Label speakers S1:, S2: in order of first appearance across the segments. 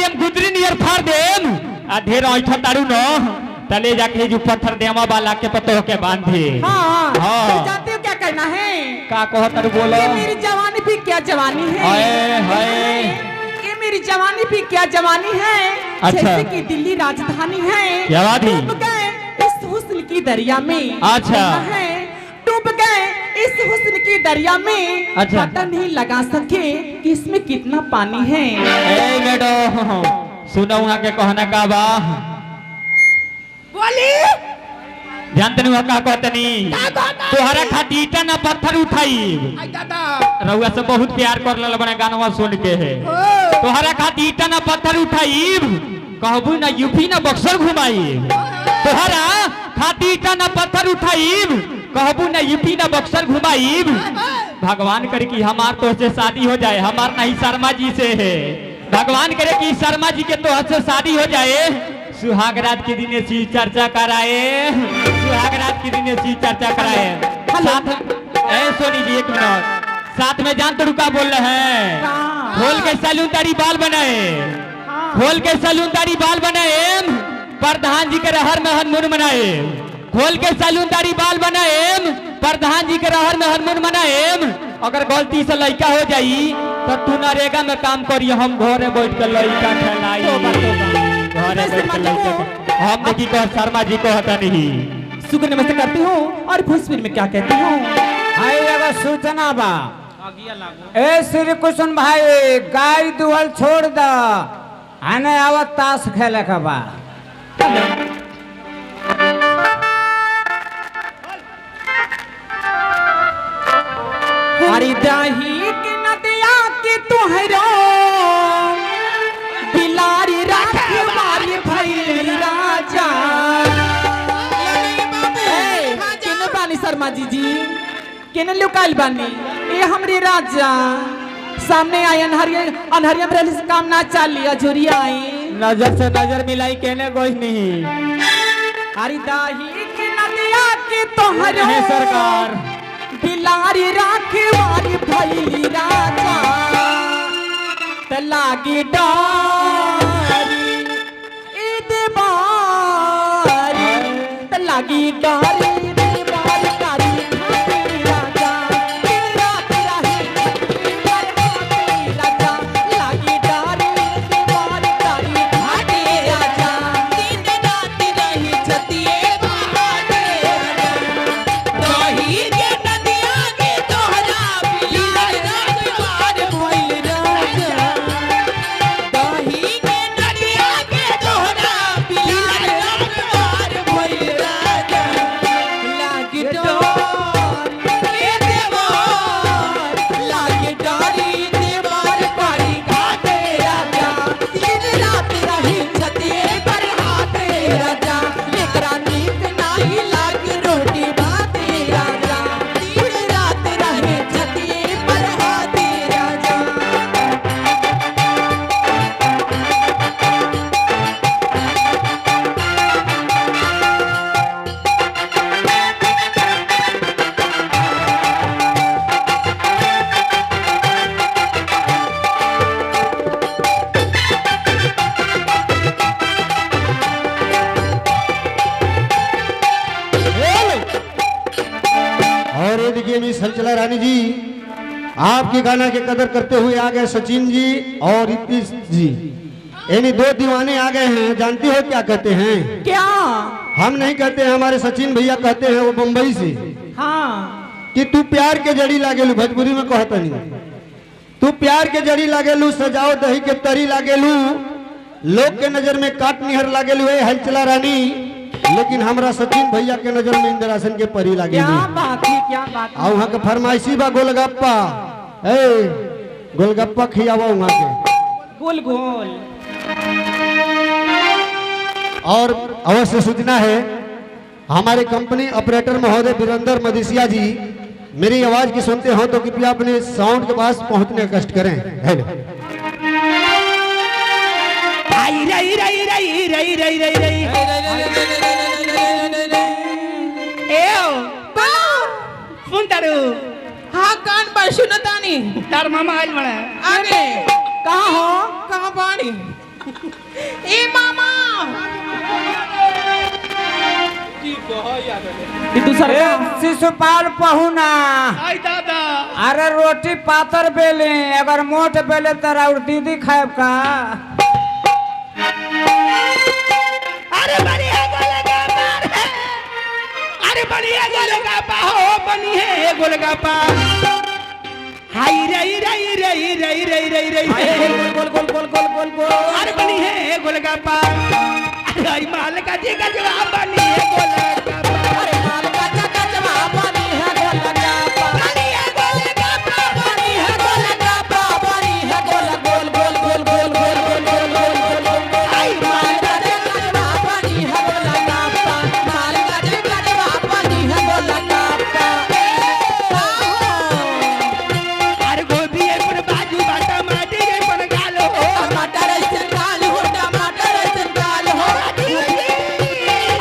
S1: देम गुदरी नियर फाड़ देम आ ढेर ऐठा तारू न तले जाके जो पत्थर देवा वाला के पतो के बांधे।
S2: हाँ
S1: हाँ।
S2: तो जानते हो क्या करना है?
S1: का कहो तारू बोलो।
S2: ये मेरी जवानी भी क्या जवानी है।
S1: हाय हाय
S2: ये मेरी जवानी भी क्या जवानी है।
S1: अच्छा।
S2: जैसे कि दिल्ली राजधानी है।
S1: क्या बात है?
S2: डूब गए इस हुस्न की दरिया में।
S1: अच्छा।
S2: डूब गए इस हुस्न की दरिया में।
S1: अच्छा।
S2: पता नहीं लगा सके कि इसमें कितना पानी है।
S1: ए मैडम सुनो वहाँ के कहना का बा
S2: बोली
S1: जानते नहीं का कहतनी तोहरा खातिर ईटा ना पत्थर उठाई रउआ से बहुत प्यार कर लल बने गानवा सुन के है तोहरा खातिर ईटा ना पत्थर उठाई कहबू ना यूपी ना बक्सर घुमाई तोहरा खातिर ईटा ना पत्थर उठाई कहबू ना यूपी ना बक्सर घुमाई भगवान करे कि हमार तो से शादी हो जाए हमार नहीं शर्मा जी से है भगवान करे कि शर्मा जी के तो से शादी हो जाए सुहाग रात के दिन चीज चर्चा कराए सुहाग रात के दिन चीज चर्चा कराए साथ ए सोनी जी एक मिनट साथ में जान तो रुका बोल रहे हैं खोल के सैलून दाढ़ी बाल बनाए खोल के सैलून दाढ़ी बाल बनाए प्रधान जी के रहर में हनुमान मनाए खोल के सैलून दाढ़ी बाल बनाए प्रधान जी के रहर में हनुमान मनाए अगर गलती से लड़का हो जाई तो तू नरेगा में काम करी हम घरे बैठ के लड़का खेलाई घरे बैठ के लड़का हम देखी कह शर्मा जी को हता नहीं
S2: सुगन नमस्ते करती हूँ और भोजपुरी में क्या कहती हूँ।
S3: हाय एगो सूचना बा ए श्री कृष्ण भाई गाय दुहल छोड़ द आने आवत ताश खेले का बा
S2: हरी दाही की नदिया की तुहरो बिलारी राखवारी भैली राजा केने बानी शर्मा जी केने लुकाइल बानी ये हमरे राजा सामने आए अनहरिया में से काम ना चाली अजूरिया आई
S1: नजर से नजर मिलाई कहने कोई नहीं
S2: हरी दाही की नदिया की तुहरो
S1: है सरकार
S2: बिलारी राखवारी भैली राजा तलागी डारी ईद बारी तलागी डारी
S4: चला रानी जी आपके गाना के कदर करते हुए आ गए सचिन जी और रितीश जी यानी दो दीवाने आ गए हैं जानती हो क्या कहते हैं
S2: क्या
S4: हम नहीं कहते हैं हमारे सचिन भैया कहते हैं वो मुंबई से
S2: हाँ
S4: कि तू प्यार के जड़ी लागेलू भोजपुरी में कहता नहीं तू प्यार के जड़ी लागेलू सजाओ दही के तरी लागेलू लोग के नजर में काट निहर लागेलू हलचला रानी लेकिन हमरा सचिन भैया के नजर में इंदिरासन के परी लागे
S2: क्या बात है क्या बात है
S4: वहाँ के फरमाइशी बा गोलगप्पा गोलगप्पा खियावा वहाँ के
S2: गोल गोल
S4: और अवश्य सूचना है हमारे कंपनी ऑपरेटर महोदय वीरेंद्र मदेशिया जी मेरी आवाज की सुनते हो तो कृपया अपने साउंड के पास पहुंचने का कष्ट करें
S2: आई रई रई रई रई रई रई रई सुन तारू
S5: हाँ कान पर सुनतानी
S2: तार मामा आइल बड़ा
S5: आगे
S2: कहाँ हो
S5: कहाँ पानी ए मामा
S2: ई दूसर
S3: ए शिशुपाल पहुना
S4: आई दादा
S3: अरे रोटी पातर बेले अगर मोट बेले तो और दीदी खाएब का
S4: अरे बढ़िया गोलगप्पा है अरे बढ़िया गोलगप्पा हो बनी है गोलगप्पा हाय रई रई रई रई रई रई रई
S2: गोल गोल गोल गोल गोल गोल
S4: अरे बनी है गोलगप्पा अरे माल का जी का जवाब बनी है गोलगप्पा
S2: अरे माल का चका जवाब बनी है गोलगप्पा
S4: बनी है गोलगप्पा
S2: बनी है गोलगप्पा बनी है गोल गोल गोल गोल गोल गोल गोल गोल गोल गोल
S4: हाय
S2: माल का चका जवाब बनी है गोलगप्पा माल का चका जवाब बनी है गोलगप्पा
S4: अरे गोभी है पर बाजू बाटा माटी है पर गालो हो
S2: टमाटर ऐसे काल हो टमाटर ऐसे काल हो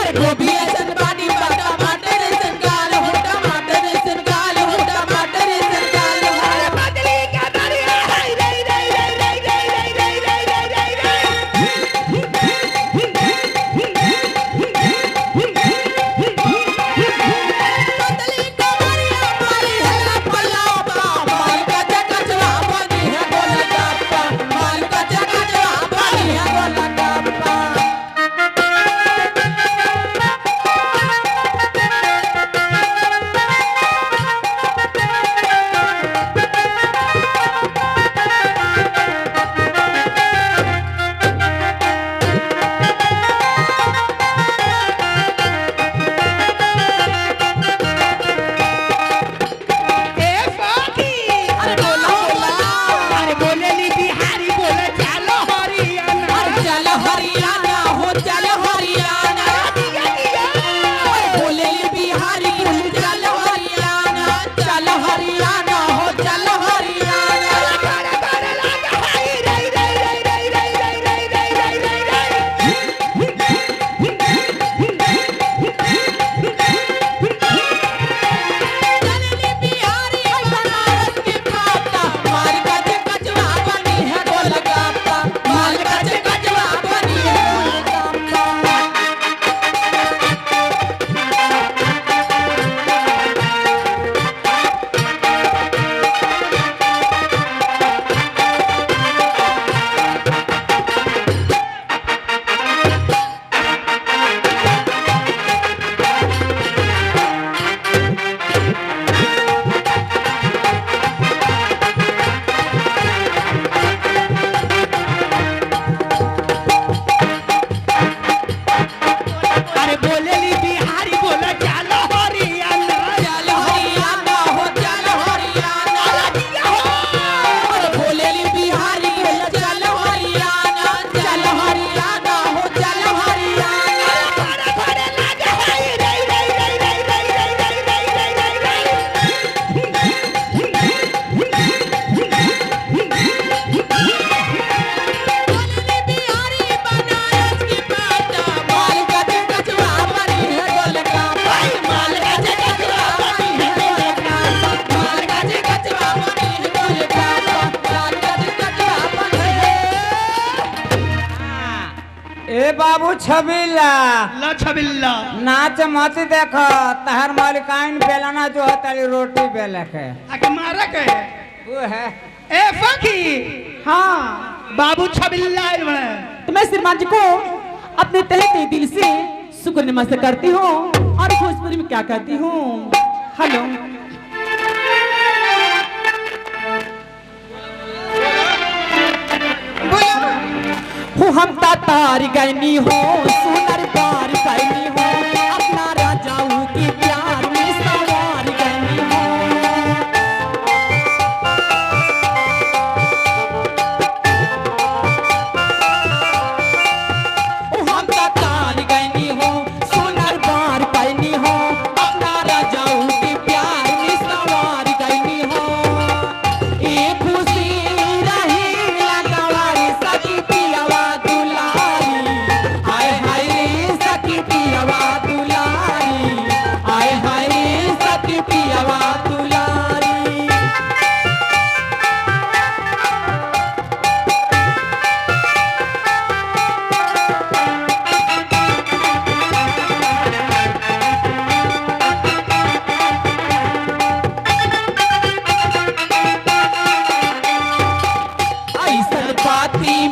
S2: अरे गोभी ऐसे पानी बा टमाटर ऐसे काल हो टमाटर ऐसे काल हो टमाटर ऐसे काल हो
S4: बदली का दरिया हाय रई रई रई रई रई रई रई रई रई रई
S2: बदली कमरिया मारी है पल्लावा माल का चका जवाब बनी है गोलगप्पा माल का चका जवाब बनी है गोलगप्पा
S4: ए साथी
S2: अरे बोला बोला
S4: अरे बोलेली बिहारी बोले चलो हरियाणा
S2: अरे चल हरियाणा हो चल हरियाणा बोलेली बिहारी बोल चल हरियाणा हो चल हरियाणा
S4: करे करे लागे हाय रई रई रई रई रई रई रई रई रई रई
S2: चलनी बिहारी बनारस की पाता माल का चका जवाब बनी है गोलगप्पा माल का चका जवाब बनी है गोलगप्पा
S4: अरे बोलेली बिहारी बोले चलो हरियाणा
S2: चल हरियाणा हो चल हरियाणा अरे बोलेली बिहारी बोल चल हरियाणा हो चल हरियाणा
S4: करे करे लागे हाय रई रई रई रई रई रई रई रई रई रई
S2: बोलेली बिहारी बनारस की पाता माल का चका जवाब बनी है गोलगप्पा माल का चका जवाब बनी है गोलगप्पा माल का चका जवाब बनी है गोलगप्पा माल का चका जवाब बनी है
S3: ए बाबू छबीला
S4: लछबिल्ला
S3: नाच मत देख तहर मालिकाइन बेलना जो है तारी रोटी बेलक है
S4: आके मारा के
S3: वो है
S4: ए सखी
S2: हाँ
S4: बाबू छबिल्ला आइल बड़े
S2: तो मैं श्रीमान जी को अपने तहे दिल से शुक्र नमस्ते करती हूँ और भोजपुरी में क्या कहती हूँ हेलो हो हम तारी गैनी हो सुनर बार गैनी हो अपना राजाऊ की प्यार में सवार गैनी हो हम तारी गैनी हो सुनर बार गैनी हो अपना राजाऊ की प्यार में सवार गैनी हो ए खुशी रही लगवारी सखी पियावा दुलारी हाय हाय रे सखी पियावा दुलारी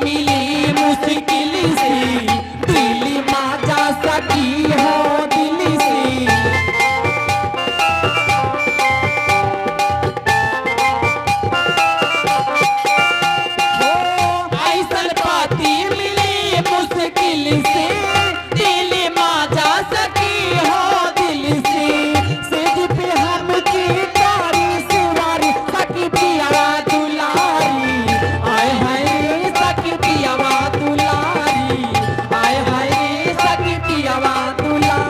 S2: मिली मुश्किल से दिल माजा सकी हो दिल से ऐसन पति मिली मुश्किल से दिल माजा सकी हो दिल से जिप हम की तारी सुवारी सकी पियावा दुलारी आय हाय सकी पियावा दुलारी आय हाय सकी पियावा दुलारी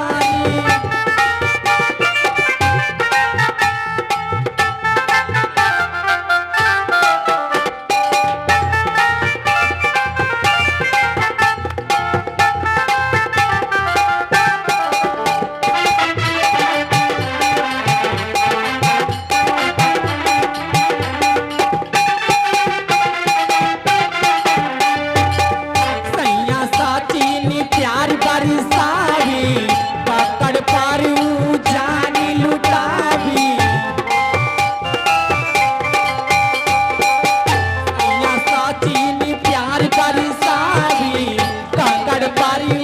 S2: सैया साचीनी प्यार बरसावी पकड़ पारू जानी लुटावी सैया साचीनी प्यार बरसावी पकड़ पारू